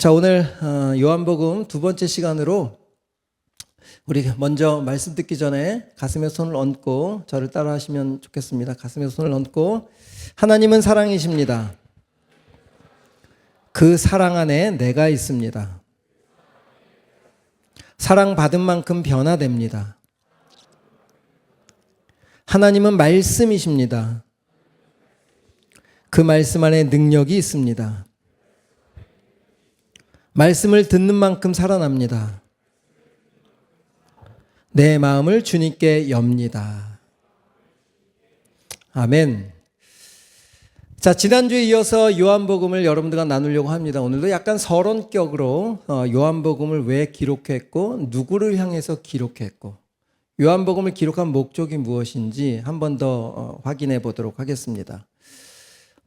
자, 오늘 요한복음 두 번째 시간으로 우리 먼저 말씀 듣기 전에 가슴에 손을 얹고 저를 따라 하시면 좋겠습니다. 가슴에 손을 얹고, 하나님은 사랑이십니다. 그 사랑 안에 내가 있습니다. 사랑받은 만큼 변화됩니다. 하나님은 말씀이십니다. 그 말씀 안에 능력이 있습니다. 말씀을 듣는 만큼 살아납니다. 내 마음을 주님께 엽니다. 아멘. 자, 지난주에 이어서 요한복음을 여러분들과 나누려고 합니다. 오늘도 약간 서론격으로 요한복음을 왜 기록했고 누구를 향해서 기록했고 요한복음을 기록한 목적이 무엇인지 한 번 더 확인해 보도록 하겠습니다.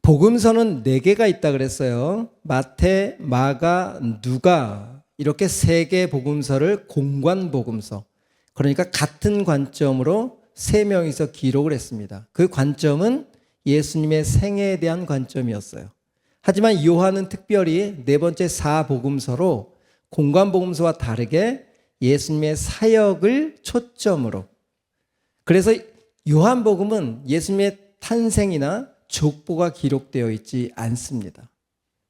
복음서는 4개가 있다 그랬어요. 마태, 마가, 누가, 이렇게 3개 복음서를 공관복음서, 그러니까 같은 관점으로 3명이서 기록을 했습니다. 그 관점은 예수님의 생애에 대한 관점이었어요. 하지만 요한은 특별히 4번째 4복음서로 공관복음서와 다르게 예수님의 사역을 초점으로, 그래서 요한복음은 예수님의 탄생이나 족보가 기록되어 있지 않습니다.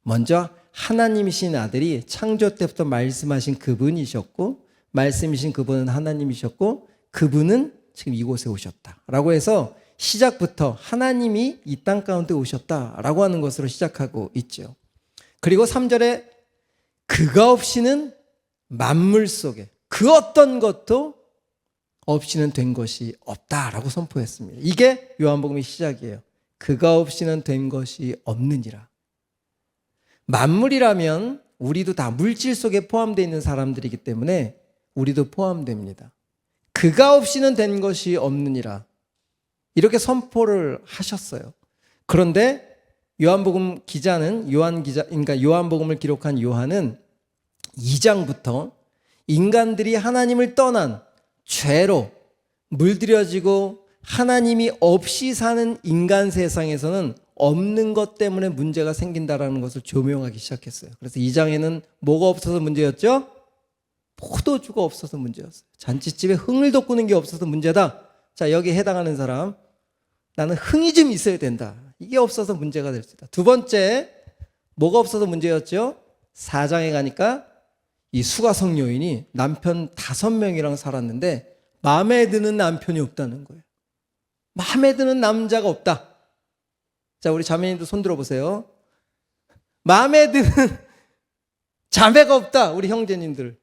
먼저 하나님이신 아들이 창조 때부터 말씀하신 그분이셨고, 말씀이신 그분은 하나님이셨고, 그분은 지금 이곳에 오셨다라고 해서 시작부터 하나님이 이 땅 가운데 오셨다라고 하는 것으로 시작하고 있죠. 그리고 3절에 그가 없이는 만물 속에 그 어떤 것도 없이는 된 것이 없다라고 선포했습니다. 이게 요한복음의 시작이에요. 그가 없이는 된 것이 없느니라. 만물이라면 우리도 다 물질 속에 포함되어 있는 사람들이기 때문에 우리도 포함됩니다. 그가 없이는 된 것이 없느니라. 이렇게 선포를 하셨어요. 그런데 요한복음 기자는 그러니까 요한복음을 기록한 요한은 2장부터 인간들이 하나님을 떠난 죄로 물들여지고 하나님이 없이 사는 인간 세상에서는 없는 것 때문에 문제가 생긴다라는 것을 조명하기 시작했어요. 그래서 2장에는 뭐가 없어서 문제였죠? 포도주가 없어서 문제였어요. 잔치집에 흥을 돋구는 게 없어서 문제다. 자, 여기에 해당하는 사람, 나는 흥이 좀 있어야 된다. 이게 없어서 문제가 될 수 있다. 두 번째, 뭐가 없어서 문제였죠? 4장에 가니까 이 수가성 여인이 남편 5명이랑 살았는데 마음에 드는 남편이 없다는 거예요. 마음에 드는 남자가 없다. 자, 우리 자매님도 손 들어보세요. 마음에 드는 자매가 없다. 우리 형제님들.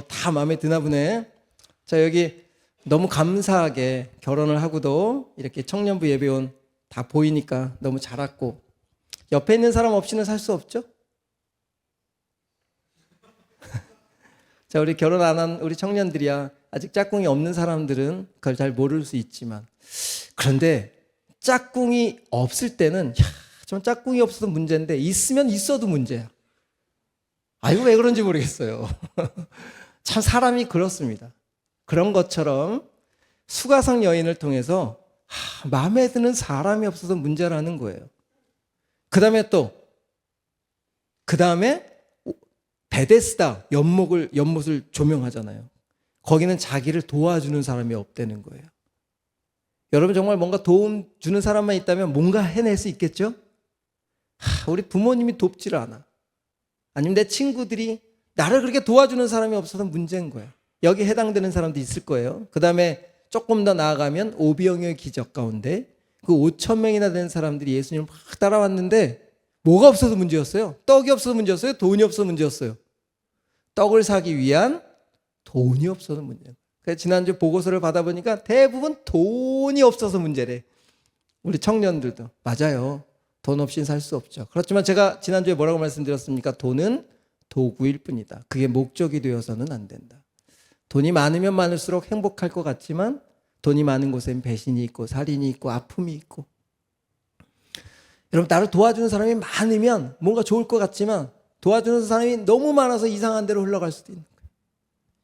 다 마음에 드나 보네. 자, 여기 너무 감사하게 결혼을 하고도 이렇게 청년부 예배원 다 보이니까 너무 잘 왔고, 옆에 있는 사람 없이는 살 수 없죠? 자, 우리 결혼 안 한 우리 청년들이야. 아직 짝꿍이 없는 사람들은 그걸 잘 모를 수 있지만, 그런데 짝꿍이 없을 때는 좀 짝꿍이 없어도 문제인데 있으면 있어도 문제야. 이거 왜 그런지 모르겠어요. 참 사람이 그렇습니다. 그런 것처럼 수가성 여인을 통해서 마음에 드는 사람이 없어서 문제라는 거예요. 그 다음에 베데스다 연못을 조명하잖아요. 거기는 자기를 도와주는 사람이 없다는 거예요. 여러분 정말 뭔가 도움 주는 사람만 있다면 뭔가 해낼 수 있겠죠? 우리 부모님이 돕지를 않아. 아니면 내 친구들이 나를 그렇게 도와주는 사람이 없어서 문제인 거예요. 여기 해당되는 사람도 있을 거예요. 그 다음에 조금 더 나아가면 오병이어의 기적 가운데 그 5,000명이나 되는 사람들이 예수님을 막 따라왔는데 뭐가 없어서 문제였어요? 떡이 없어서 문제였어요? 돈이 없어서 문제였어요? 떡을 사기 위한 돈이 없어서 문제예요. 그래서 지난주 보고서를 받아보니까 대부분 돈이 없어서 문제래. 우리 청년들도 맞아요. 돈 없이는 살 수 없죠. 그렇지만 제가 지난주에 뭐라고 말씀드렸습니까? 돈은 도구일 뿐이다. 그게 목적이 되어서는 안 된다. 돈이 많으면 많을수록 행복할 것 같지만 돈이 많은 곳엔 배신이 있고 살인이 있고 아픔이 있고, 여러분 나를 도와주는 사람이 많으면 뭔가 좋을 것 같지만 도와주는 사람이 너무 많아서 이상한 데로 흘러갈 수도 있는 거예요.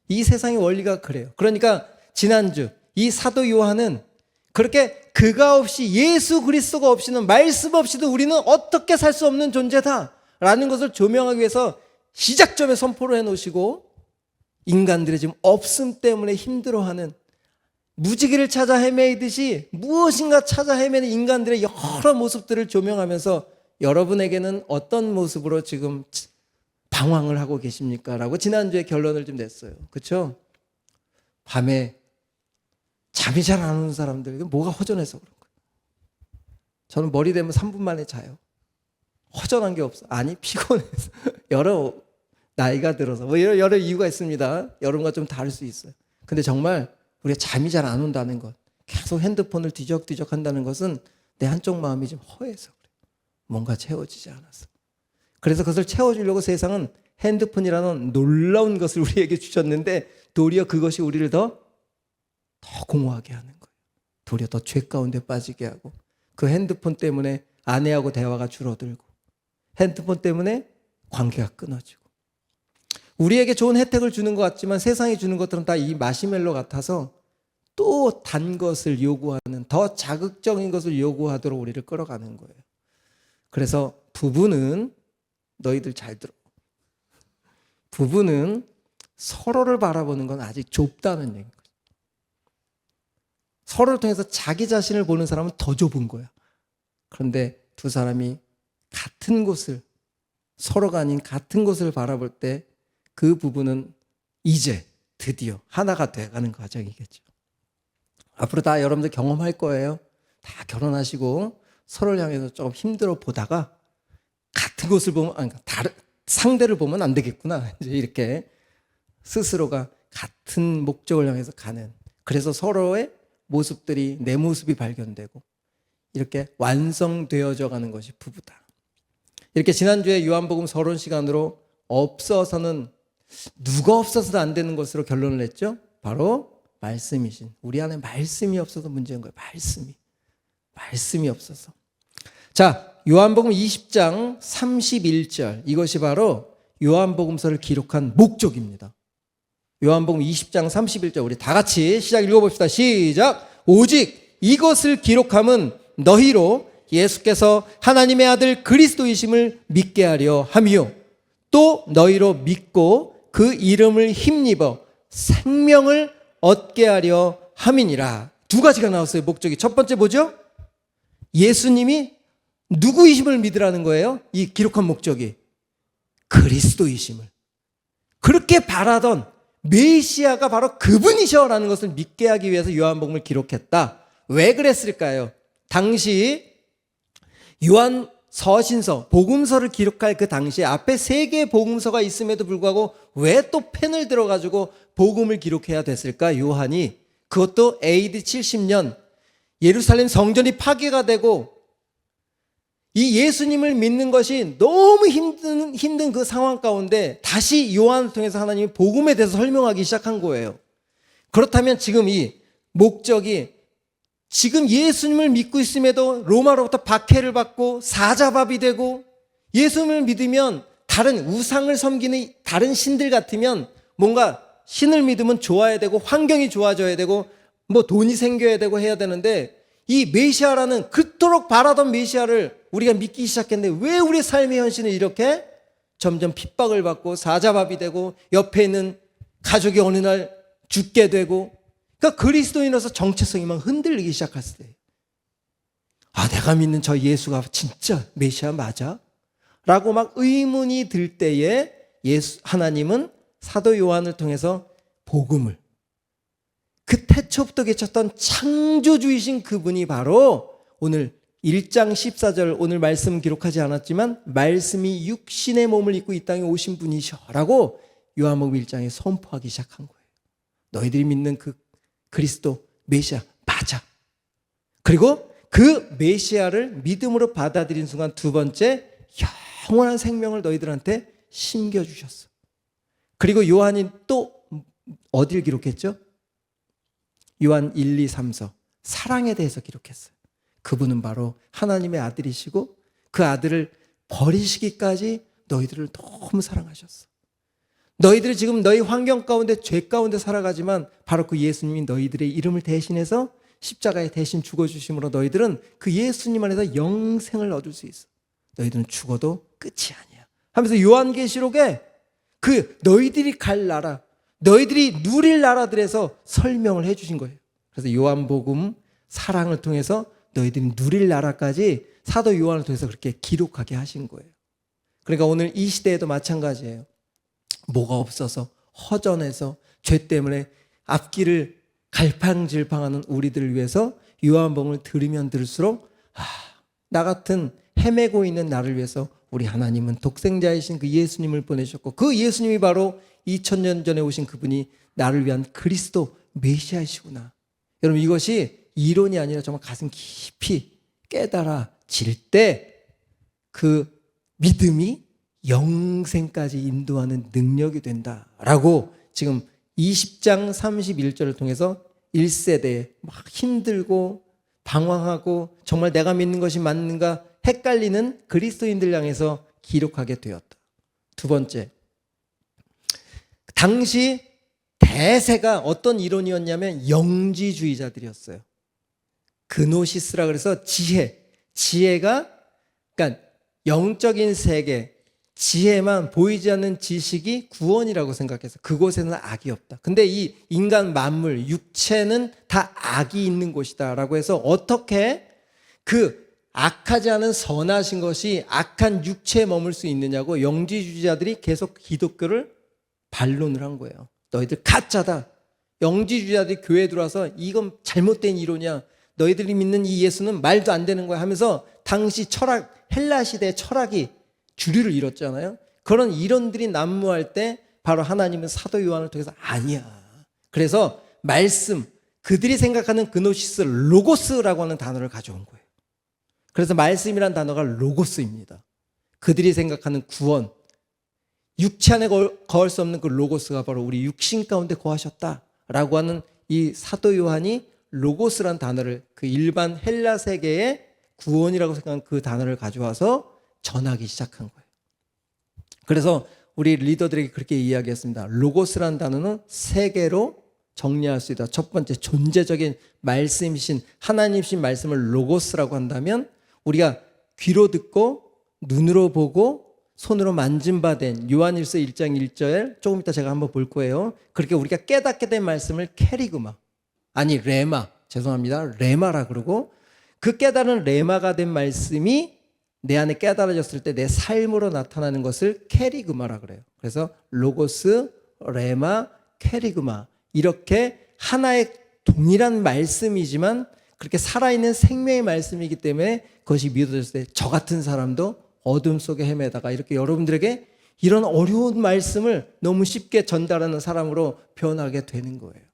이 세상의 원리가 그래요. 그러니까 지난주 이 사도 요한은 그렇게 그가 없이, 예수 그리스도가 없이는, 말씀 없이도 우리는 어떻게 살 수 없는 존재다라는 것을 조명하기 위해서 시작점에 선포를 해놓으시고 인간들의 지금 없음 때문에 힘들어하는 무지개를 찾아 헤매이듯이 무엇인가 찾아 헤매는 인간들의 여러 모습들을 조명하면서 여러분에게는 어떤 모습으로 지금 방황을 하고 계십니까? 라고 지난주에 결론을 좀 냈어요. 그렇죠? 밤에 잠이 잘 안 오는 사람들, 뭐가 허전해서 그런 거예요. 저는 머리 대면 3분 만에 자요. 허전한 게 없어. 아니, 피곤해서. 여러 나이가 들어서. 뭐 여러 이유가 있습니다. 여러분과 좀 다를 수 있어요. 근데 정말 우리가 잠이 잘 안 온다는 것, 계속 핸드폰을 뒤적뒤적 한다는 것은 내 한쪽 마음이 좀 허해서 그래요. 뭔가 채워지지 않아서. 그래서 그것을 채워주려고 세상은 핸드폰이라는 놀라운 것을 우리에게 주셨는데 도리어 그것이 우리를 더 공허하게 하는 거예요. 도리어 더 죄 가운데 빠지게 하고, 그 핸드폰 때문에 아내하고 대화가 줄어들고, 핸드폰 때문에 관계가 끊어지고, 우리에게 좋은 혜택을 주는 것 같지만 세상이 주는 것들은 다 이 마시멜로 같아서 또 단 것을 요구하는, 더 자극적인 것을 요구하도록 우리를 끌어가는 거예요. 그래서 부부는, 너희들 잘 들어, 부부는 서로를 바라보는 건 아직 좁다는 얘기인 거죠. 서로를 통해서 자기 자신을 보는 사람은 더 좁은 거야. 그런데 두 사람이 같은 곳을, 서로가 아닌 같은 곳을 바라볼 때 그 부부는 이제 드디어 하나가 돼가는 과정이겠죠. 앞으로 다 여러분들 경험할 거예요. 다 결혼하시고 서로를 향해서 조금 힘들어 보다가 같은 곳을 보면, 아니, 다른 상대를 보면 안 되겠구나. 이제 이렇게 스스로가 같은 목적을 향해서 가는, 그래서 서로의 모습들이, 내 모습이 발견되고 이렇게 완성되어져 가는 것이 부부다. 이렇게 지난주에 요한복음 서론 시간으로 없어서는, 누가 없어서도 안 되는 것으로 결론을 냈죠. 바로 말씀이신, 우리 안에 말씀이 없어서 문제인 거예요. 말씀이 없어서. 자, 요한복음 20장 31절, 이것이 바로 요한복음서를 기록한 목적입니다. 요한복음 20장 31절, 우리 다 같이 시작 읽어봅시다. 시작. 오직 이것을 기록함은 너희로 예수께서 하나님의 아들 그리스도이심을 믿게 하려 함이요, 또 너희로 믿고 그 이름을 힘입어 생명을 얻게 하려 함이니라. 두 가지가 나왔어요, 목적이. 첫 번째 뭐죠? 예수님이 누구이심을 믿으라는 거예요. 이 기록한 목적이 그리스도이심을, 그렇게 바라던 메시아가 바로 그분이셔라는 것을 믿게 하기 위해서 요한복음을 기록했다. 왜 그랬을까요? 당시 요한 서신서, 복음서를 기록할 그 당시에 앞에 3개의 복음서가 있음에도 불구하고 왜 또 펜을 들어가지고 복음을 기록해야 됐을까? 요한이, 그것도 AD 70년 예루살렘 성전이 파괴가 되고 이 예수님을 믿는 것이 너무 힘든 그 상황 가운데 다시 요한을 통해서 하나님이 복음에 대해서 설명하기 시작한 거예요. 그렇다면 지금 이 목적이, 지금 예수님을 믿고 있음에도 로마로부터 박해를 받고 사자밥이 되고, 예수님을 믿으면 다른 우상을 섬기는 다른 신들 같으면 뭔가 신을 믿으면 좋아야 되고 환경이 좋아져야 되고 뭐 돈이 생겨야 되고 해야 되는데, 이 메시아라는 그토록 바라던 메시아를 우리가 믿기 시작했는데 왜 우리 삶의 현실은 이렇게 점점 핍박을 받고 사자밥이 되고 옆에 있는 가족이 어느 날 죽게 되고, 그러니까 그리스도인으로서 정체성이 막 흔들리기 시작했을 때, 아, 내가 믿는 저 예수가 진짜 메시아 맞아? 라고 막 의문이 들 때에 하나님은 사도 요한을 통해서 복음을, 그 태초부터 계셨던 창조주이신 그분이 바로 오늘 1장 14절, 오늘 말씀 기록하지 않았지만 말씀이 육신의 몸을 입고 이 땅에 오신 분이셔라고 요한복음 1장에 선포하기 시작한 거예요. 너희들이 믿는 그 그리스도 메시아 맞아. 그리고 그 메시아를 믿음으로 받아들인 순간 두 번째, 영원한 생명을 너희들한테 심겨주셨어. 그리고 요한이 또 어디를 기록했죠? 요한 1, 2, 3서 사랑에 대해서 기록했어요. 그분은 바로 하나님의 아들이시고 그 아들을 버리시기까지 너희들을 너무 사랑하셨어. 너희들이 지금 너희 환경 가운데 죄 가운데 살아가지만 바로 그 예수님이 너희들의 이름을 대신해서 십자가에 대신 죽어주심으로 너희들은 그 예수님 안에서 영생을 얻을 수 있어. 너희들은 죽어도 끝이 아니야 하면서 요한계시록에 그 너희들이 갈 나라, 너희들이 누릴 나라들에서 설명을 해주신 거예요. 그래서 요한복음 사랑을 통해서 너희들이 누릴 나라까지 사도 요한을 통해서 그렇게 기록하게 하신 거예요. 그러니까 오늘 이 시대에도 마찬가지예요. 뭐가 없어서 허전해서 죄 때문에 앞길을 갈팡질팡하는 우리들을 위해서 요한복음을 들으면 들을수록 나 같은 헤매고 있는 나를 위해서 우리 하나님은 독생자이신 그 예수님을 보내셨고 그 예수님이 바로 2000년 전에 오신 그분이 나를 위한 그리스도 메시아이시구나. 여러분 이것이 이론이 아니라 정말 가슴 깊이 깨달아질 때 그 믿음이 영생까지 인도하는 능력이 된다라고 지금 20장 31절을 통해서 1세대에 막 힘들고 방황하고 정말 내가 믿는 것이 맞는가 헷갈리는 그리스도인들 향해서 기록하게 되었다. 두 번째, 당시 대세가 어떤 이론이었냐면 영지주의자들이었어요. 그노시스라 그래서 지혜가 그러니까 영적인 세계, 지혜만 보이지 않는 지식이 구원이라고 생각해서 그곳에는 악이 없다. 근데 이 인간 만물, 육체는 다 악이 있는 곳이다 라고 해서 어떻게 그 악하지 않은 선하신 것이 악한 육체에 머물 수 있느냐고 영지주의자들이 계속 기독교를 반론을 한 거예요. 너희들 가짜다. 영지주의자들이 교회에 들어와서 이건 잘못된 이론이야. 너희들이 믿는 이 예수는 말도 안 되는 거야 하면서 당시 철학, 헬라 시대의 철학이 주류를 이뤘잖아요. 그런 이론들이 난무할 때 바로 하나님은 사도 요한을 통해서 아니야. 그래서 말씀, 그들이 생각하는 그노시스 로고스라고 하는 단어를 가져온 거예요. 그래서 말씀이란 단어가 로고스입니다. 그들이 생각하는 구원, 육체 안에 거할 수 없는 그 로고스가 바로 우리 육신 가운데 거하셨다라고 하는 이 사도 요한이 로고스란 단어를 그 일반 헬라 세계의 구원이라고 생각하는 그 단어를 가져와서 전하기 시작한 거예요. 그래서 우리 리더들에게 그렇게 이야기했습니다. 로고스란 단어는 세 개로 정리할 수 있다. 첫 번째, 존재적인 말씀이신 하나님이신 말씀을 로고스라고 한다면 우리가 귀로 듣고 눈으로 보고 손으로 만진 바 된 요한일서 1장 1절 조금 이따 제가 한번 볼 거예요. 그렇게 우리가 깨닫게 된 말씀을 캐리그마, 아니 레마, 죄송합니다. 레마라 그러고 그 깨달은 레마가 된 말씀이 내 안에 깨달아졌을 때 내 삶으로 나타나는 것을 캐리그마라 그래요. 그래서 로고스, 레마, 캐리그마 이렇게 하나의 동일한 말씀이지만 그렇게 살아있는 생명의 말씀이기 때문에 그것이 믿어졌을 때 저 같은 사람도 어둠 속에 헤매다가 이렇게 여러분들에게 이런 어려운 말씀을 너무 쉽게 전달하는 사람으로 변하게 되는 거예요.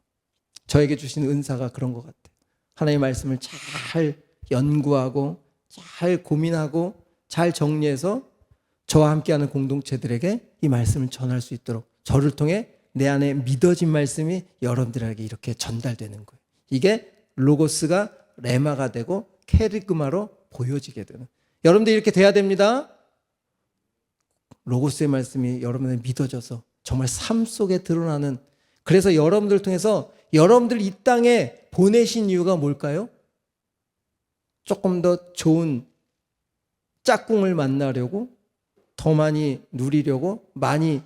저에게 주신 은사가 그런 것 같아요. 하나님의 말씀을 잘 연구하고 잘 고민하고 잘 정리해서 저와 함께하는 공동체들에게 이 말씀을 전할 수 있도록 저를 통해 내 안에 믿어진 말씀이 여러분들에게 이렇게 전달되는 거예요. 이게 로고스가 레마가 되고 캐리그마로 보여지게 되는. 여러분들 이렇게 돼야 됩니다. 로고스의 말씀이 여러분의 믿어져서 정말 삶 속에 드러나는. 그래서 여러분들 통해서 여러분들 이 땅에 보내신 이유가 뭘까요? 조금 더 좋은 짝꿍을 만나려고, 더 많이 누리려고, 많이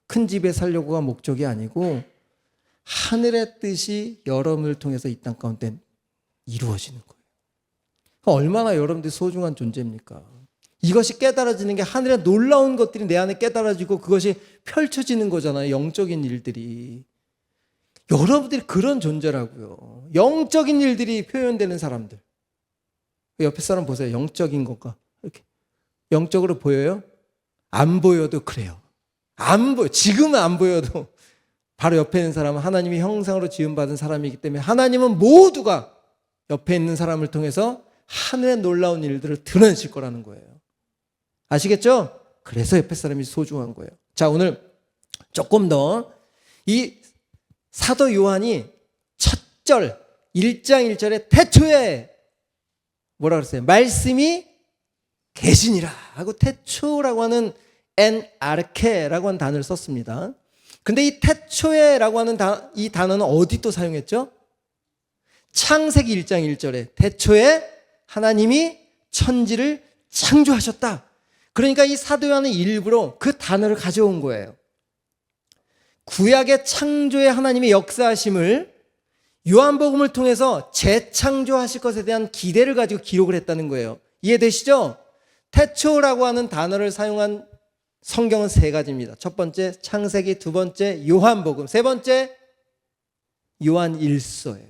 큰 집에 살려고가 목적이 아니고 하늘의 뜻이 여러분을 통해서 이 땅 가운데 이루어지는 거예요. 얼마나 여러분들이 소중한 존재입니까? 이것이 깨달아지는 게 하늘의 놀라운 것들이 내 안에 깨달아지고 그것이 펼쳐지는 거잖아요. 영적인 일들이. 여러분들이 그런 존재라고요. 영적인 일들이 표현되는 사람들. 옆에 사람 보세요. 영적인 것과 이렇게 영적으로 보여요? 안 보여도 그래요. 안 보여. 지금은 안 보여도 바로 옆에 있는 사람은 하나님의 형상으로 지음받은 사람이기 때문에 하나님은 모두가 옆에 있는 사람을 통해서 하늘의 놀라운 일들을 드러내실 거라는 거예요. 아시겠죠? 그래서 옆에 사람이 소중한 거예요. 자, 오늘 조금 더 이 사도 요한이 첫 절 1장 1절에 태초에 뭐라 그랬어요? 말씀이 계시니라 하고 태초라고 하는 엔아르케라고 하는 단어를 썼습니다. 근데 이 태초에라고 하는 이 단어는 어디 또 사용했죠? 창세기 1장 1절에 태초에 하나님이 천지를 창조하셨다. 그러니까 이 사도 요한은 일부러 그 단어를 가져온 거예요. 구약의 창조의 하나님의 역사하심을 요한복음을 통해서 재창조하실 것에 대한 기대를 가지고 기록을 했다는 거예요. 이해되시죠? 태초라고 하는 단어를 사용한 성경은 세 가지입니다. 첫 번째 창세기, 두 번째 요한복음, 세 번째 요한일서예요.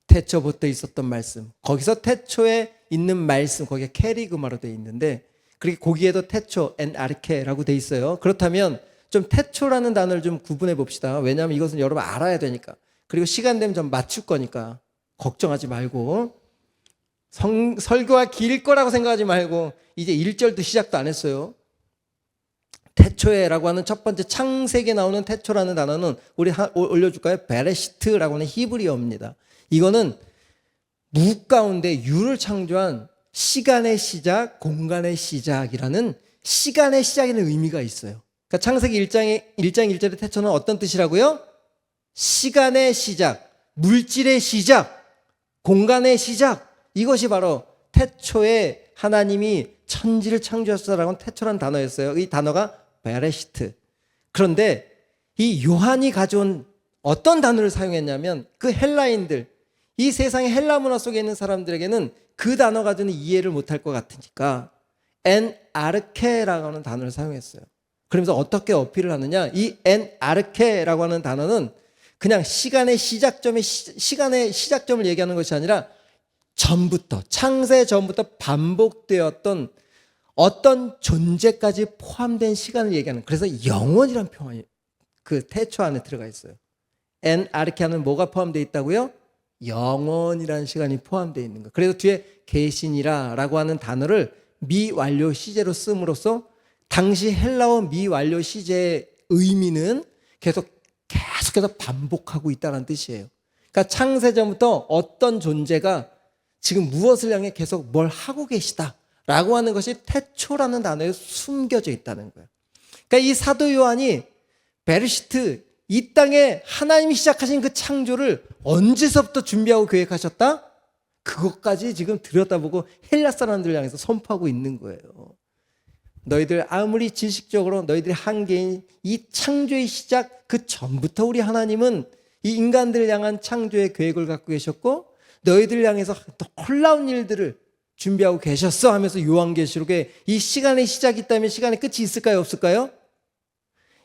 태초부터 있었던 말씀, 거기서 태초에 있는 말씀, 거기에 캐리그마로 되어 있는데 그렇게 거기에도 태초, 엔아르케라고 되어 있어요. 그렇다면 좀 태초라는 단어를 좀 구분해 봅시다. 왜냐하면 이것은 여러분 알아야 되니까. 그리고 시간 되면 좀 맞출 거니까 걱정하지 말고, 설교가 길 거라고 생각하지 말고, 이제 1절도 시작도 안 했어요. 태초에라고 하는 첫 번째 창세기에 나오는 태초라는 단어는 우리 올려줄까요? 베레시트라고 하는 히브리어입니다. 이거는 무 가운데 유를 창조한 시간의 시작, 공간의 시작이라는 시간의 시작에는 의미가 있어요. 그러니까 창세기 1장 1절의 태초는 어떤 뜻이라고요? 시간의 시작, 물질의 시작, 공간의 시작. 이것이 바로 태초에 하나님이 천지를 창조하셨다라고 하는 태초라는 단어였어요. 이 단어가 베레시트. 그런데 이 요한이 가져온 어떤 단어를 사용했냐면 그 헬라인들, 이 세상의 헬라 문화 속에 있는 사람들에게는 그 단어 가지고는 이해를 못할 것 같으니까 엔아르케라고 하는 단어를 사용했어요. 그러면서 어떻게 어필을 하느냐, 이 엔아르케라고 하는 단어는 그냥 시간의 시작점을 얘기하는 것이 아니라 전부터, 창세 전부터 반복되었던 어떤 존재까지 포함된 시간을 얘기하는, 그래서 영원이라는 표현이 그 태초 안에 들어가 있어요. 엔아르케는 뭐가 포함되어 있다고요? 영원이라는 시간이 포함되어 있는 거. 그래서 뒤에 계시니라라고 하는 단어를 미완료 시제로 씀으로써 당시 헬라어 미완료 시제의 의미는 계속해서 반복하고 있다는 뜻이에요. 그러니까 창세 전부터 어떤 존재가 지금 무엇을 향해 계속 뭘 하고 계시다라고 하는 것이 태초라는 단어에 숨겨져 있다는 거예요. 그러니까 이 사도 요한이 베르시트, 이 땅에 하나님이 시작하신 그 창조를 언제서부터 준비하고 계획하셨다? 그것까지 지금 들여다보고 헬라 사람들을 향해서 선포하고 있는 거예요. 너희들 아무리 지식적으로 너희들의 한계인 이 창조의 시작 그 전부터 우리 하나님은 이 인간들을 향한 창조의 계획을 갖고 계셨고 너희들을 향해서 또 놀라운 일들을 준비하고 계셨어 하면서 요한계시록에 이 시간의 시작이 있다면 시간의 끝이 있을까요? 없을까요?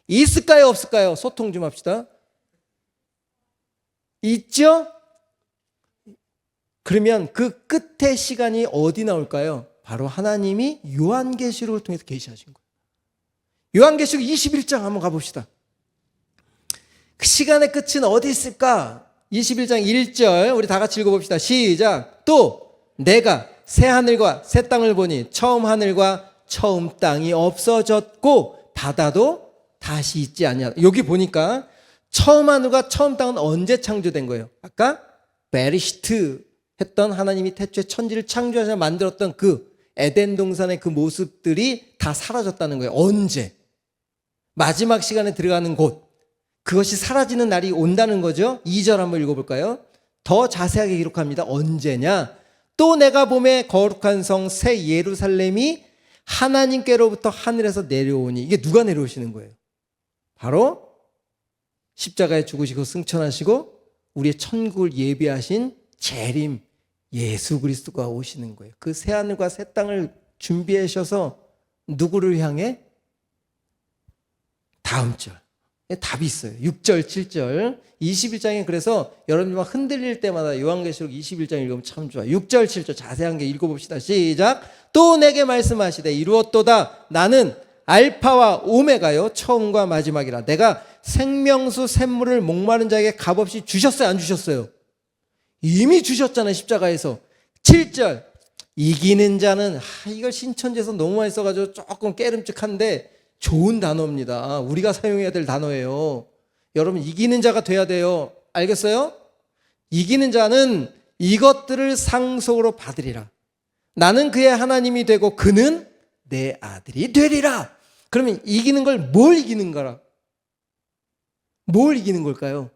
있을까요? 없을까요? 소통 좀 합시다. 있죠? 그러면 그 끝의 시간이 어디 나올까요? 바로 하나님이 요한계시록을 통해서 계시하신 거예요. 요한계시록 21장 한번 가봅시다. 그 시간의 끝은 어디 있을까? 21장 1절 우리 다 같이 읽어봅시다. 시작. 또 내가 새 하늘과 새 땅을 보니 처음 하늘과 처음 땅이 없어졌고 바다도 다시 있지 아니하다. 여기 보니까 처음 하늘과 처음 땅은 언제 창조된 거예요? 아까 베리시트 했던 하나님이 태초에 천지를 창조하셔서 만들었던 그 에덴 동산의 그 모습들이 다 사라졌다는 거예요. 언제? 마지막 시간에 들어가는 곳. 그것이 사라지는 날이 온다는 거죠. 2절 한번 읽어볼까요? 더 자세하게 기록합니다. 언제냐? 또 내가 봄에 거룩한 성 새 예루살렘이 하나님께로부터 하늘에서 내려오니. 이게 누가 내려오시는 거예요? 바로 십자가에 죽으시고 승천하시고 우리의 천국을 예비하신 재림 예수 그리스도가 오시는 거예요. 그 새하늘과 새 땅을 준비하셔서 누구를 향해? 다음 절 답이 있어요. 6절 7절 21장에 그래서 여러분이 막 흔들릴 때마다 요한계시록 21장 읽으면 참 좋아요. 6절 7절 자세한 게 읽어봅시다. 시작. 또 내게 말씀하시되 이루었도다. 나는 알파와 오메가요 처음과 마지막이라. 내가 생명수 샘물을 목마른 자에게 값없이 주셨어요? 안 주셨어요? 이미 주셨잖아요. 십자가에서. 7절 이기는 자는 이걸 신천지에서 너무 많이 써가지고 조금 깨름직한데 좋은 단어입니다. 우리가 사용해야 될 단어예요. 여러분 이기는 자가 돼야 돼요. 알겠어요? 이기는 자는 이것들을 상속으로 받으리라. 나는 그의 하나님이 되고 그는 내 아들이 되리라. 그러면 이기는 걸 뭘 이기는 거라? 뭘 이기는 걸까요?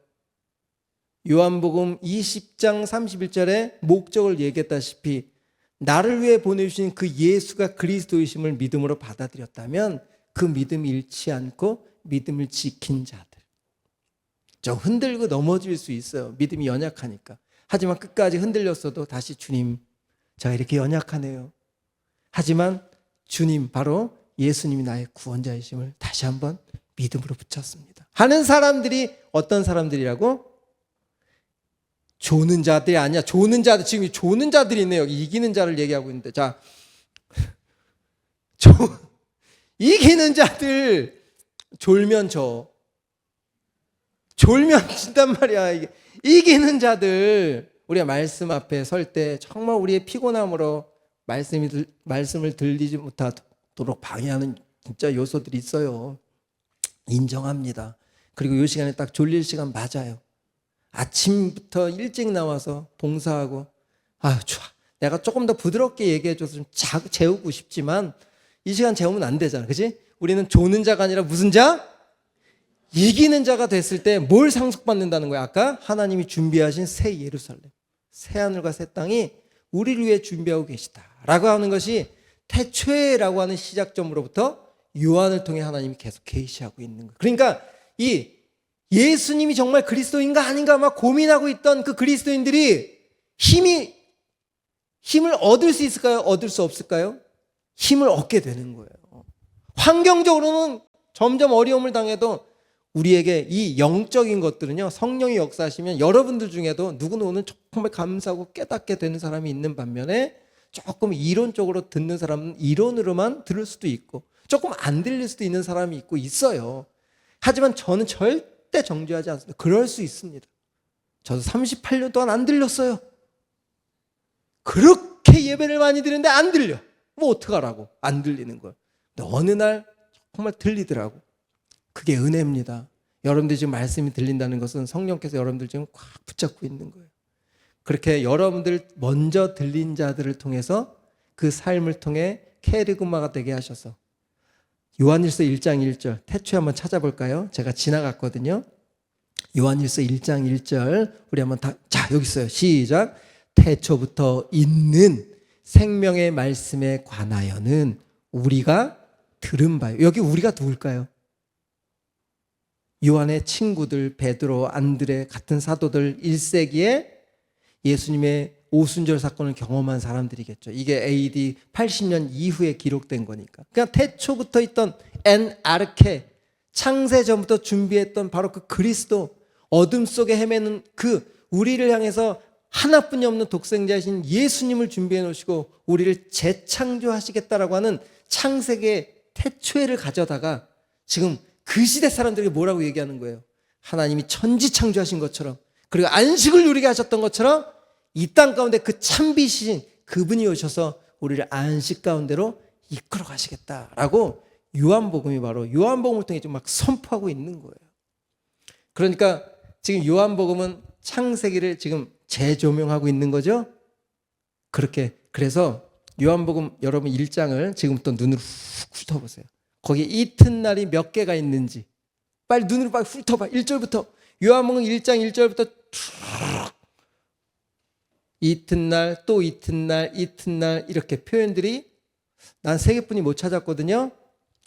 요한복음 20장 31절에 목적을 얘기했다시피 나를 위해 보내주신 그 예수가 그리스도이심을 믿음으로 받아들였다면 그 믿음을 잃지 않고 믿음을 지킨 자들. 좀 흔들고 넘어질 수 있어요. 믿음이 연약하니까. 하지만 끝까지 흔들렸어도 다시 주님, 제가 이렇게 연약하네요. 하지만 주님, 바로 예수님이 나의 구원자이심을 다시 한번 믿음으로 붙였습니다. 하는 사람들이 어떤 사람들이라고? 조는 자들이 아니야. 조는 자들, 지금 조는 자들이 있네요. 여기 이기는 자를 얘기하고 있는데. 자, 이기는 자들, 졸면 진단 말이야. 이기는 자들, 우리가 말씀 앞에 설 때 정말 우리의 피곤함으로 말씀을 들리지 못하도록 방해하는 진짜 요소들이 있어요. 인정합니다. 그리고 이 시간에 딱 졸릴 시간 맞아요. 아침부터 일찍 나와서 봉사하고, 아유 좋아, 내가 조금 더 부드럽게 얘기해줘서 좀 재우고 싶지만 이 시간 재우면 안 되잖아, 그치? 우리는 조는 자가 아니라 무슨 자? 이기는 자가 됐을 때 뭘 상속받는다는 거야? 아까 하나님이 준비하신 새 예루살렘, 새 하늘과 새 땅이 우리를 위해 준비하고 계시다라고 하는 것이 태초에라고 하는 시작점으로부터 요한을 통해 하나님이 계속 계시하고 있는 거예요. 그러니까 이 예수님이 정말 그리스도인가 아닌가 막 고민하고 있던 그 그리스도인들이 힘을 얻을 수 있을까요? 얻을 수 없을까요? 힘을 얻게 되는 거예요. 환경적으로는 점점 어려움을 당해도 우리에게 이 영적인 것들은요, 성령이 역사하시면 여러분들 중에도 누구는 오늘 정말 감사하고 깨닫게 되는 사람이 있는 반면에 조금 이론적으로 듣는 사람은 이론으로만 들을 수도 있고 조금 안 들릴 수도 있는 사람이 있고 있어요. 하지만 저는 절대 정죄하지 않습니다. 그럴 수 있습니다. 저도 38년 동안 안 들렸어요. 그렇게 예배를 많이 드리는데 안 들려. 뭐 어떡하라고, 안 들리는 걸. 근데 어느 날 정말 들리더라고. 그게 은혜입니다. 여러분들이 지금 말씀이 들린다는 것은 성령께서 여러분들 지금 꽉 붙잡고 있는 거예요. 그렇게 여러분들 먼저 들린 자들을 통해서 그 삶을 통해 케르그마가 되게 하셔서 요한일서 1장 1절 태초에 한번 찾아볼까요? 제가 지나갔거든요. 요한일서 1장 1절 우리 한번 자, 여기 있어요. 시작. 태초부터 있는 생명의 말씀에 관하여는 우리가 들은 바요. 여기 우리가 누굴까요? 요한의 친구들, 베드로, 안드레 같은 사도들, 1세기에 예수님의 오순절 사건을 경험한 사람들이겠죠. 이게 AD 80년 이후에 기록된 거니까. 그냥 태초부터 있던 아르케, 창세 전부터 준비했던 바로 그 그리스도, 어둠 속에 헤매는 그 우리를 향해서 하나뿐이 없는 독생자이신 예수님을 준비해 놓으시고 우리를 재창조하시겠다라고 하는 창세기의 태초에를 가져다가 지금 그 시대 사람들에게 뭐라고 얘기하는 거예요? 하나님이 천지 창조하신 것처럼, 그리고 안식을 누리게 하셨던 것처럼 이 땅 가운데 그 참비신 그분이 오셔서 우리를 안식 가운데로 이끌어 가시겠다라고 요한복음이 바로 요한복음을 통해 좀 막 선포하고 있는 거예요. 그러니까 지금 요한복음은 창세기를 지금 재조명하고 있는 거죠. 그래서 요한복음 여러분 1장을 지금부터 눈으로 훅 훑어보세요. 거기에 이튿날이 몇 개가 있는지 빨리 눈으로 빨리 훑어봐. 1절부터 요한복음 1장 1절부터 쭉 이튿날 또 이튿날 이렇게 표현들이 난 3개뿐이 못 찾았거든요.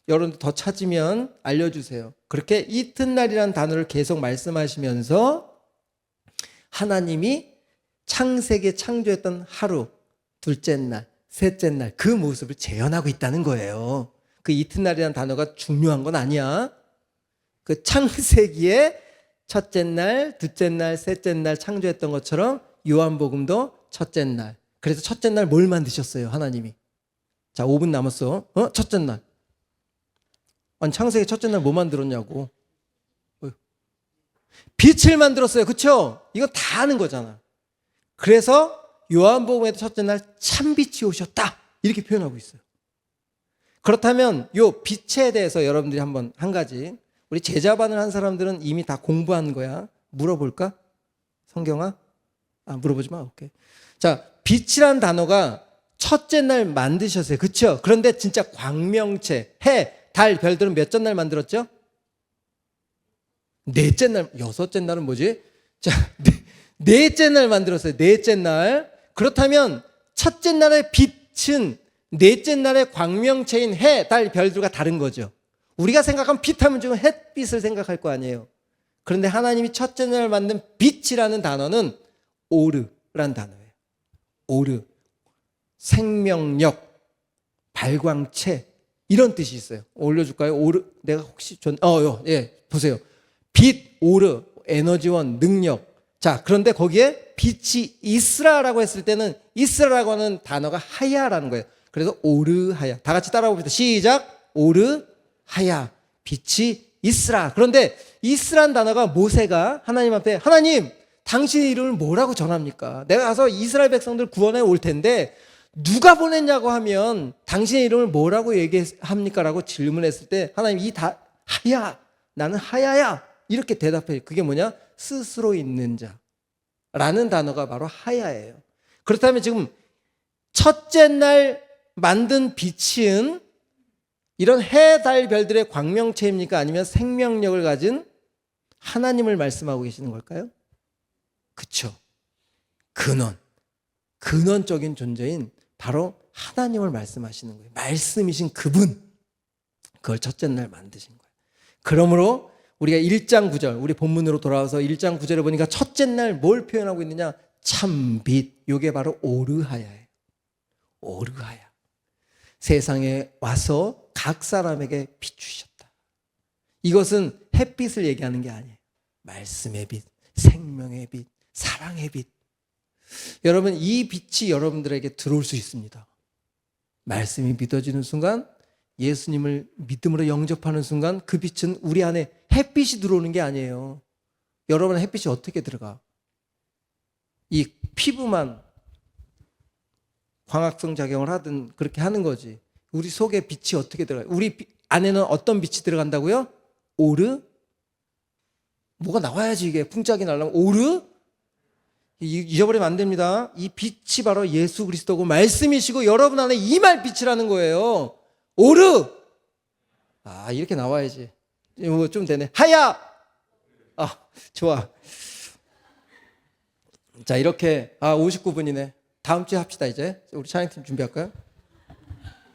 여러분들 더 찾으면 알려주세요. 그렇게 이튿날이라는 단어를 계속 말씀하시면서 하나님이 창세기에 창조했던 하루, 둘째 날, 셋째 날 그 모습을 재현하고 있다는 거예요. 그 이튿날이라는 단어가 중요한 건 아니야. 그 창세기에 첫째 날, 둘째 날, 셋째 날 창조했던 것처럼 요한복음도 첫째 날. 그래서 첫째 날 뭘 만드셨어요, 하나님이? 자, 5분 남았어. 첫째 날. 아니, 창세기 첫째 날 뭐 만들었냐고. 빛을 만들었어요. 그렇죠? 이거 다 아는 거잖아. 그래서 요한복음에도 첫째 날 참빛이 오셨다. 이렇게 표현하고 있어요. 그렇다면 요 빛에 대해서 여러분들이 한번 한 가지, 우리 제자반을 한 사람들은 이미 다 공부한 거야. 물어볼까? 성경아? 물어보지 마. 오케이. 자, 빛이란 단어가 첫째 날 만드셨어요. 그렇죠? 그런데 진짜 광명체, 해, 달, 별들은 몇째 날 만들었죠? 넷째 날, 여섯째 날은 뭐지? 자, 넷째 날 만들었어요. 넷째 날. 그렇다면 첫째 날의 빛은 넷째 날의 광명체인 해, 달, 별들과 다른 거죠. 우리가 생각하면 빛하면 지금 햇빛을 생각할 거 아니에요. 그런데 하나님이 첫째 날 만든 빛이라는 단어는 오르라는 단어예요. 오르, 생명력, 발광체 이런 뜻이 있어요. 올려줄까요? 오르, 내가 혹시 보세요. 빛, 오르, 에너지원, 능력. 자, 그런데 거기에 빛이 있으라라고 했을 때는 있으라라고 하는 단어가 하야라는 거예요. 그래서 오르하야. 다 같이 따라해 봅시다. 시작. 오르하야. 빛이 있으라. 그런데 있으란 단어가 모세가 하나님 앞에 하나님, 당신의 이름을 뭐라고 전합니까? 내가 가서 이스라엘 백성들 구원해 올 텐데 누가 보냈냐고 하면 당신의 이름을 뭐라고 얘기합니까? 라고 질문했을 때 하나님 하야. 나는 하야야. 이렇게 대답해요. 그게 뭐냐? 스스로 있는 자라는 단어가 바로 하야예요. 그렇다면 지금 첫째 날 만든 빛은 이런 해, 달, 별들의 광명체입니까? 아니면 생명력을 가진 하나님을 말씀하고 계시는 걸까요? 그렇죠. 근원적인 존재인 바로 하나님을 말씀하시는 거예요. 말씀이신 그분, 그걸 첫째 날 만드신 거예요. 그러므로 우리가 1장 9절, 우리 본문으로 돌아와서 1장 9절에 보니까 첫째 날 뭘 표현하고 있느냐? 참빛, 이게 바로 오르하야예요. 오르하야. 세상에 와서 각 사람에게 비추셨다. 이것은 햇빛을 얘기하는 게 아니에요. 말씀의 빛, 생명의 빛, 사랑의 빛. 여러분, 이 빛이 여러분들에게 들어올 수 있습니다. 말씀이 믿어지는 순간, 예수님을 믿음으로 영접하는 순간 그 빛은 우리 안에 햇빛이 들어오는 게 아니에요. 여러분의 햇빛이 어떻게 들어가? 이 피부만 광합성 작용을 하든 그렇게 하는 거지. 우리 속에 빛이 어떻게 들어가요? 우리 안에는 어떤 빛이 들어간다고요? 오르? 뭐가 나와야지 이게 풍짝이 나려면 오르? 잊어버리면 안 됩니다. 이 빛이 바로 예수 그리스도고 말씀이시고 여러분 안에 임할 빛이라는 거예요. 오르! 이렇게 나와야지. 좀 되네. 하야! 좋아. 자, 이렇게 59분이네. 다음 주에 합시다. 이제 우리 찬양팀 준비할까요?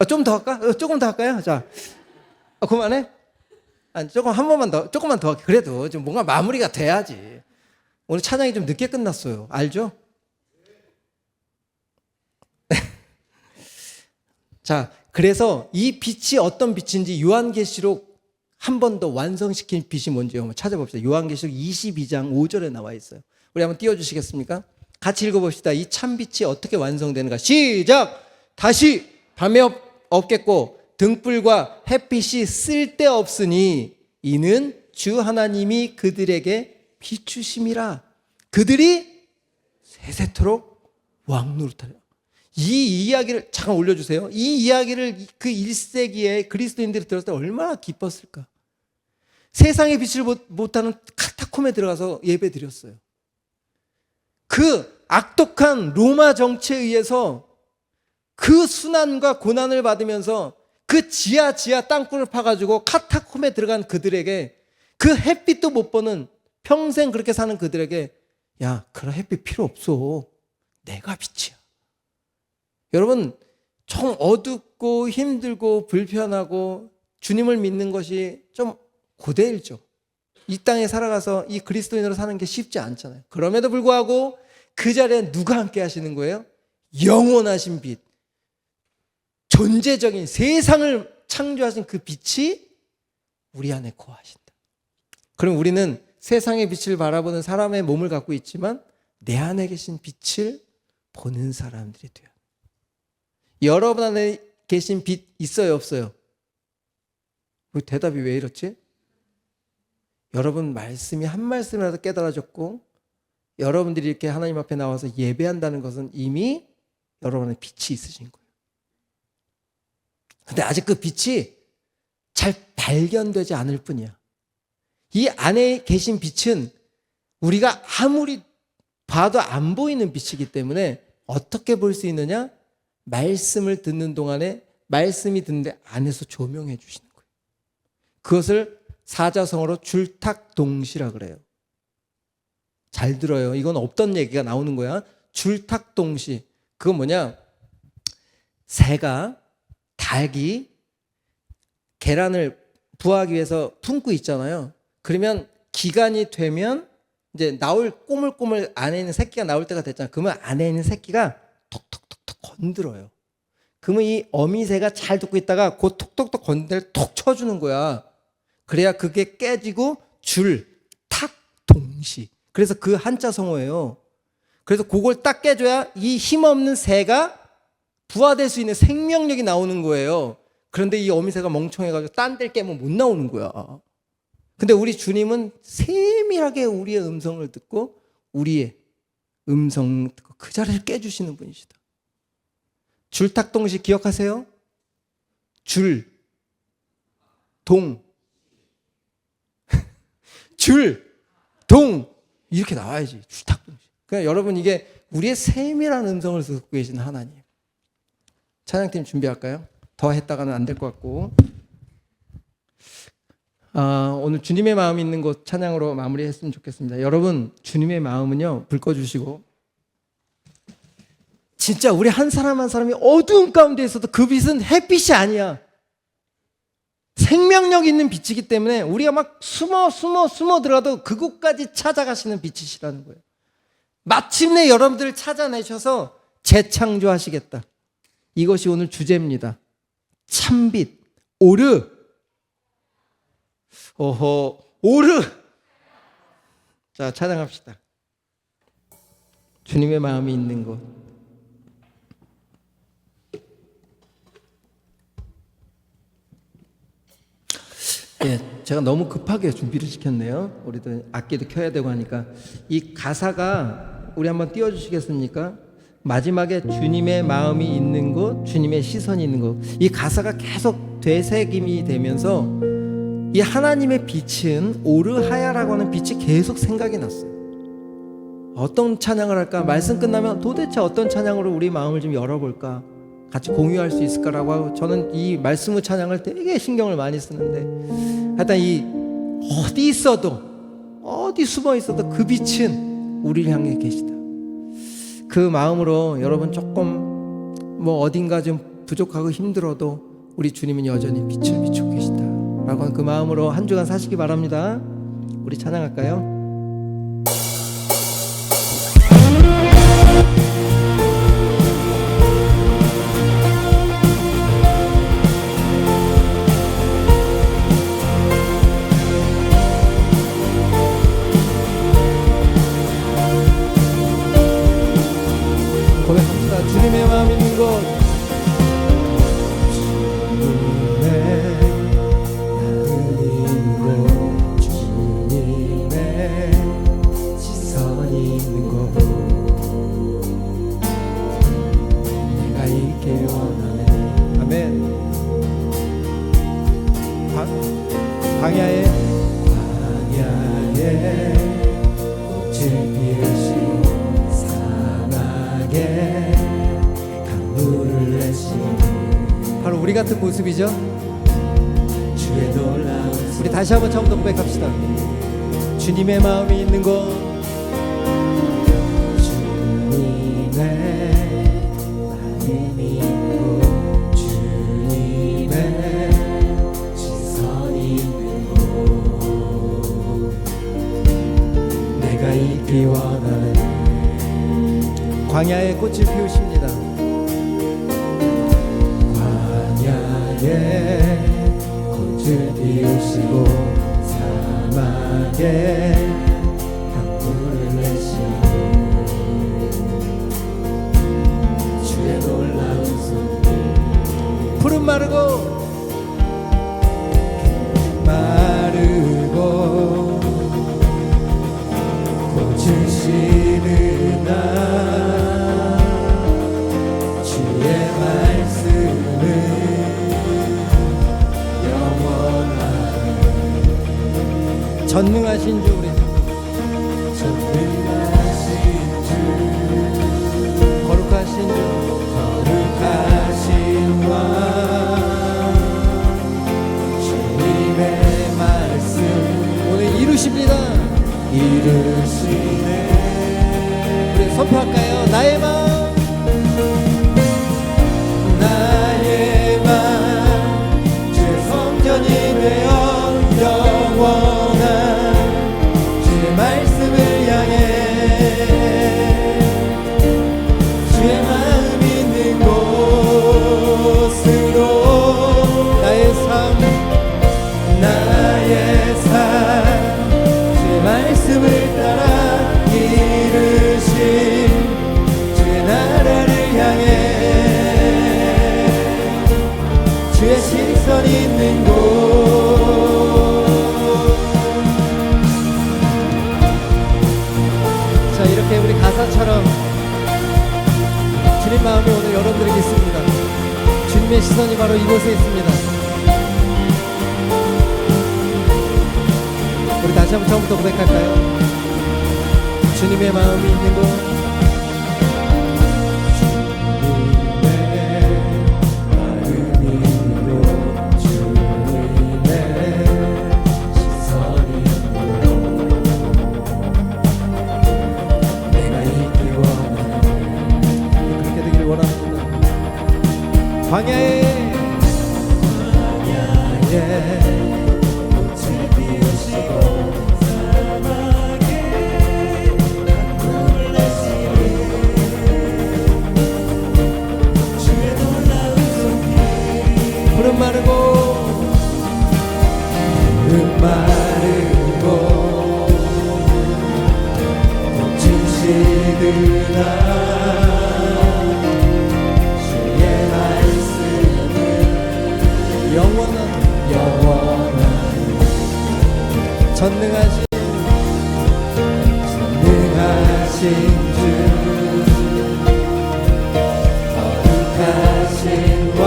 좀 더 할까? 조금 더 할까요? 자, 그만해? 아니, 조금만 더 할게. 그래도 좀 뭔가 마무리가 돼야지. 오늘 찬양이 좀 늦게 끝났어요. 알죠? 자, 그래서 이 빛이 어떤 빛인지 요한계시록 한 번 더 완성시킨 빛이 뭔지 한번 찾아봅시다. 요한계시록 22장 5절에 나와 있어요. 우리 한번 띄워주시겠습니까? 같이 읽어봅시다. 이 참빛이 어떻게 완성되는가? 시작! 다시 밤에 없겠고 등불과 햇빛이 쓸데없으니 이는 주 하나님이 그들에게 비추심이라. 그들이 세세토록 왕노릇하리라. 이 이야기를 잠깐 올려주세요. 이 이야기를 그 1세기에 그리스도인들이 들었을 때 얼마나 기뻤을까. 세상의 빛을 못하는 카타콤에 들어가서 예배 드렸어요. 그 악독한 로마 정치에 의해서 그 순환과 고난을 받으면서 그 지하 땅굴을 파가지고 카타콤에 들어간 그들에게, 그 햇빛도 못 보는 평생 그렇게 사는 그들에게, 야, 그런 햇빛 필요 없어. 내가 빛이야. 여러분, 좀 어둡고 힘들고 불편하고 주님을 믿는 것이 좀 고대일죠. 이 땅에 살아가서 이 그리스도인으로 사는 게 쉽지 않잖아요. 그럼에도 불구하고 그 자리에 누가 함께 하시는 거예요? 영원하신 빛, 존재적인 세상을 창조하신 그 빛이 우리 안에 거하신다. 그럼 우리는 세상의 빛을 바라보는 사람의 몸을 갖고 있지만 내 안에 계신 빛을 보는 사람들이 돼요. 여러분 안에 계신 빛 있어요, 없어요? 대답이 왜 이렇지? 여러분 말씀이 한 말씀이라도 깨달아졌고 여러분들이 이렇게 하나님 앞에 나와서 예배한다는 것은 이미 여러분의 빛이 있으신 거예요. 근데 아직 그 빛이 잘 발견되지 않을 뿐이야. 이 안에 계신 빛은 우리가 아무리 봐도 안 보이는 빛이기 때문에 어떻게 볼 수 있느냐? 말씀을 듣는 동안에 말씀이 듣는데 안에서 조명해 주시는 거예요. 그것을 사자성어로 줄탁동시라 그래요. 잘 들어요. 이건 없던 얘기가 나오는 거야. 줄탁동시. 그건 뭐냐? 새가, 닭이 계란을 부화하기 위해서 품고 있잖아요. 그러면 기간이 되면 이제 나올 꼬물꼬물 안에 있는 새끼가 나올 때가 됐잖아요. 그러면 안에 있는 새끼가 톡톡톡톡 건드려요. 그러면 이 어미새가 잘 듣고 있다가 그 톡톡톡 건드는 데를 톡 쳐주는 거야. 그래야 그게 깨지고 줄, 탁, 동시. 그래서 그 한자 성어예요. 그래서 그걸 딱 깨줘야 이 힘없는 새가 부화될 수 있는 생명력이 나오는 거예요. 그런데 이 어미새가 멍청해가지고 딴 데를 깨면 못 나오는 거야. 근데 우리 주님은 세밀하게 우리의 음성을 듣고 우리의 음성 듣고 그 자리를 깨주시는 분이시다. 줄탁동시 기억하세요? 줄, 동, 줄, 동 이렇게 나와야지. 줄탁동시. 그러니까 여러분 이게 우리의 세밀한 음성을 듣고 계신 하나님. 찬양팀 준비할까요? 더 했다가는 안 될 것 같고. 오늘 주님의 마음이 있는 곳 찬양으로 마무리했으면 좋겠습니다. 여러분 주님의 마음은요 불 꺼주시고 진짜 우리 한 사람 한 사람이 어두운 가운데 있어도 그 빛은 햇빛이 아니야. 생명력 있는 빛이기 때문에 우리가 막 숨어 들어가도 그곳까지 찾아가시는 빛이시라는 거예요. 마침내 여러분들을 찾아내셔서 재창조하시겠다. 이것이 오늘 주제입니다. 참빛, 오르. 오르. 자, 찬양합시다. 주님의 마음이 있는 곳. 예, 제가 너무 급하게 준비를 시켰네요. 우리도 악기도 켜야 되고 하니까. 이 가사가 우리 한번 띄워주시겠습니까? 마지막에 주님의 마음이 있는 곳, 주님의 시선이 있는 곳. 이 가사가 계속 되새김이 되면서 이 하나님의 빛은 오르하야라고 하는 빛이 계속 생각이 났어요. 어떤 찬양을 할까? 말씀 끝나면 도대체 어떤 찬양으로 우리 마음을 좀 열어볼까? 같이 공유할 수 있을까라고 하고 저는 이 말씀의 찬양을 되게 신경을 많이 쓰는데 하여튼 이 어디 있어도 어디 숨어 있어도 그 빛은 우리를 향해 계시다. 그 마음으로 여러분 조금 뭐 어딘가 좀 부족하고 힘들어도 우리 주님은 여전히 빛을 비추고 계시다 라고 하는 그 마음으로 한 주간 사시기 바랍니다. 우리 찬양할까요? 고백합시다. 주님의 마음 있는 곳. 주님의 시선이 있는 곳. 내가 있길 원하네. 아멘. 광야에 꽃을 피우시고 강물을 내시니 바로 우리 같은 모습이죠. 주의 놀라운 우리 다시 한번 처음부터 고백합시다. 주님의 마음이 있는 곳. 주님의 마음이 있는 곳. 주님의 시선이 있는 곳. 내가 있기 원하는 광야에 꽃을 피우십니다. 광야에 꽃을 피우시고 사막에 강물을 내시고 주의 놀라운 손길. 푸른 마르고 꽃을 쉬는 날 전능하신 주 우리 전능하신 주 거룩하신 주 거룩하신 왕 주님의 말씀 오늘 이루십니다. 이루시네. 우리 선포할까요? 나의 마음 나의 마음 주의 성전이 되어 영원한 바로 이곳에 있습니다. 우리 다시 한번 처음부터 고백할까요? 주님의 마음이 있는 곳, 광야에 꽃을 피우시고 사막에 강물을 내시네 주의 놀라운 손길 푸른 마르고 꽃은 시드나 전능하신 주 거룩하신 왕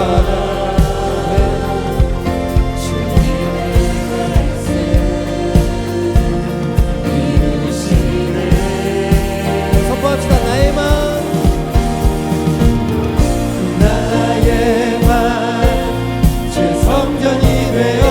주님의 말씀 이루시네 선포합시다. 나의 맘 주 성전이 되어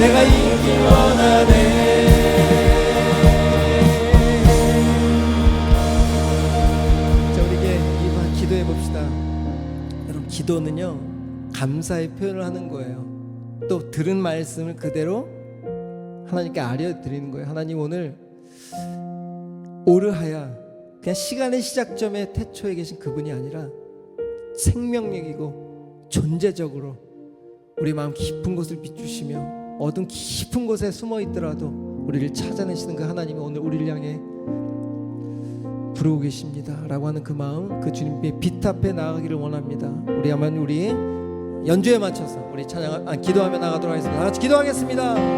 내가 있기 원하네. 자, 우리 이제 기도해 봅시다. 여러분, 기도는요 감사의 표현을 하는 거예요. 또 들은 말씀을 그대로 하나님께 알려드리는 거예요. 하나님, 오늘 오르하야 그냥 시간의 시작점에 태초에 계신 그분이 아니라 생명력이고 존재적으로 우리 마음 깊은 곳을 비추시며 어둠 깊은 곳에 숨어 있더라도 우리를 찾아내시는 그 하나님이 오늘 우리를 향해 부르고 계십니다 라고 하는 그 마음, 그 주님의 빛 앞에 나아가기를 원합니다. 우리 한번 우리 연주에 맞춰서 우리 찬양 기도하며 나가도록 하겠습니다. 다 같이 기도하겠습니다.